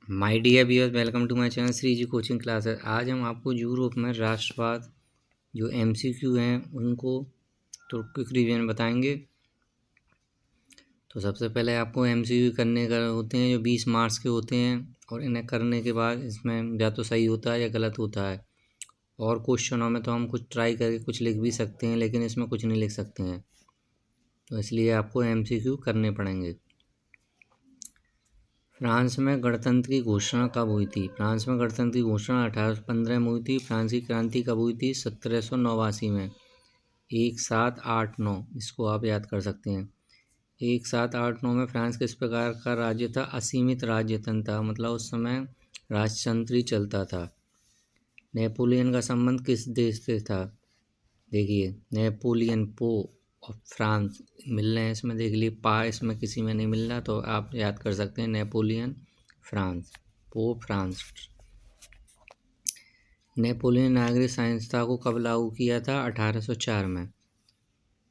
My dear viewers, welcome to my channel Shri ji coaching classes. आज हम आपको यूरोप में राष्ट्रवाद जो एमसीक्यू हैं उनको तो क्विक रिवीजन बताएंगे। तो सबसे पहले आपको एमसीक्यू करने का होते हैं जो 20 मार्क्स के होते हैं, और इन्हें करने के बाद इसमें या तो सही होता है या गलत होता है। और क्वेश्चनों में तो हम कुछ ट्राई करके कुछ लिख भी सकते हैं, लेकिन इसमें कुछ नहीं लिख सकते हैं, तो इसलिए आपको एमसीक्यू करने पड़ेंगे। फ्रांस में गणतंत्र की घोषणा कब हुई थी? फ्रांस में गणतंत्र की घोषणा 1815 में हुई थी। फ्रांस की क्रांति कब हुई थी? 1789 में। 1789, इसको आप याद कर सकते हैं। 1789 में फ्रांस किस प्रकार का राज्य था? असीमित राज्यतंत्र था, मतलब उस समय राजतंत्र ही चलता था। नेपोलियन का संबंध किस देश से था? देखिए, नेपोलियन पो और फ्रांस मिल रहे हैं इसमें, देख लिए पा इसमें किसी में नहीं मिल रहा, तो आप याद कर सकते हैं नेपोलियन फ्रांस, पो फ्रांस। नेपोलियन नागरिक संहिता को कब लागू किया था? 1804 में।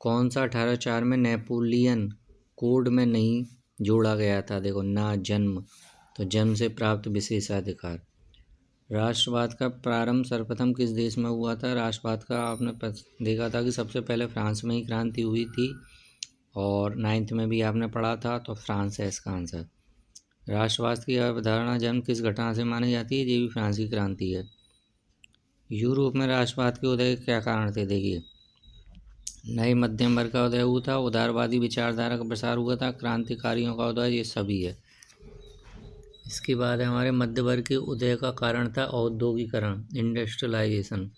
कौन सा 1804 में? नेपोलियन कोड में नहीं जोड़ा गया था। देखो ना, जन्म, तो जन्म से प्राप्त विशेषाधिकार। राष्ट्रवाद का प्रारंभ सर्वप्रथम किस देश में हुआ था? राष्ट्रवाद का आपने देखा था कि सबसे पहले फ्रांस में ही क्रांति हुई थी, और 9th में भी आपने पढ़ा था, तो फ्रांस है इसका आंसर। राष्ट्रवाद की अवधारणा जन्म किस घटना से मानी जाती है? ये भी फ्रांस की क्रांति है। यूरोप में राष्ट्रवाद के उदय के क्या कारण थे? देखिए, नए मध्यम वर्ग का उदय हुआ था, उदारवादी विचारधारा का प्रसार हुआ था, क्रांतिकारियों का उदय, ये सभी है। इसके बाद हमारे मध्य वर्ग के उदय का कारण था औद्योगिकरण, इंडस्ट्रियलाइजेशन।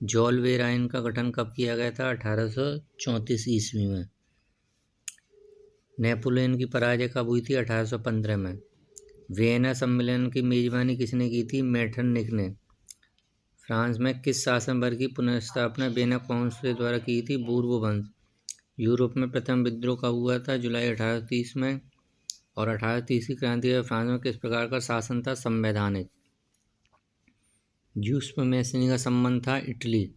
जॉल वेराइन का गठन कब किया गया था? 1834 ईस्वी में। नेपोलियन की पराजय कब हुई थी? 1815 में। वियना सम्मेलन की मेजबानी किसने की थी? मेटरनिख ने। फ्रांस में किस शासन वर्ग की पुनर्स्थापना वियना काउंसिल द्वारा की थी? बूर्बो वंश। यूरोप में प्रथम विद्रोह कब हुआ था? जुलाई 1830 में। और 1830 की क्रांति में फ्रांस में किस प्रकार का शासन था? संवैधानिक। यूरोपमेसिनी का संबंध था इटली।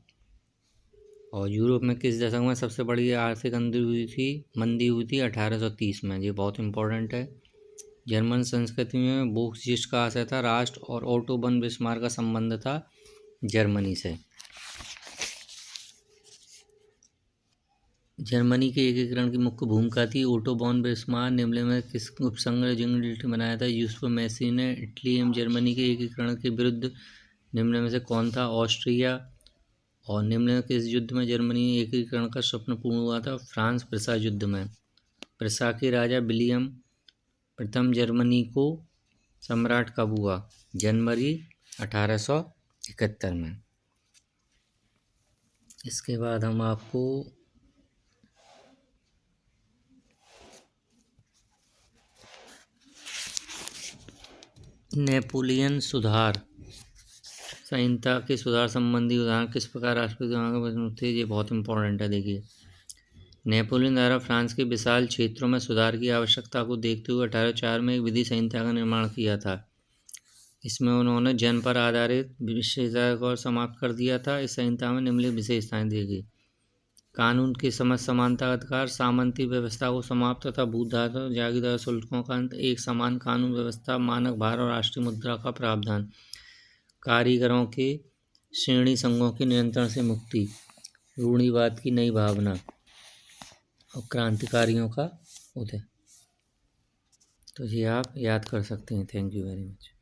और यूरोप में किस दशक में सबसे बड़ी आर्थिक मंदी हुई थी? 1830 में। ये बहुत इंपॉर्टेंट है। जर्मन संस्कृति में वोक्सजिस्ट का आशय था राष्ट्र, और ओटो वन बिस्मार्क का संबंध था जर्मनी से। जर्मनी के एकीकरण की मुख्य भूमिका थी ओटो वॉन बिस्मार्क। निम्न में किस उपसंघ ने बनाया था? यूरोपमेसिनी ने। इटली एवं जर्मनी के एकीकरण के विरुद्ध निम्न में से कौन था? ऑस्ट्रिया। और निम्न में किस युद्ध में जर्मनी एकीकरण का स्वप्न पूर्ण हुआ था? फ्रांस प्रिसा युद्ध में। प्रिसा के राजा विलियम प्रथम जर्मनी को सम्राट कब हुआ? जनवरी 1871 में। इसके बाद हम आपको नेपोलियन सुधार संहिता के सुधार संबंधी उदाहरण किस प्रकार राष्ट्रपति थे? ये बहुत इंपॉर्टेंट है। देखिए, नेपोलियन द्वारा फ्रांस के विशाल क्षेत्रों में सुधार की आवश्यकता को देखते हुए 1804 में एक विधि संहिता का निर्माण किया था। इसमें उन्होंने जन पर आधारित विशेषाधिकार को समाप्त कर दिया था। इस संहिता में निम्नलिखित विशेषताएं देखी: कानून के समझ समानता का अधिकार, सामंती व्यवस्था को समाप्त तथा भूधारकों जागीरदार शुल्कों का अंत, एक समान कानून व्यवस्था, मानक भार और राष्ट्रीय मुद्रा का प्रावधान, कारीगरों के श्रेणी संघों के नियंत्रण से मुक्ति, रूढ़िवाद की नई भावना, और क्रांतिकारियों का उदय। तो ये आप याद कर सकते हैं। Thank you very much.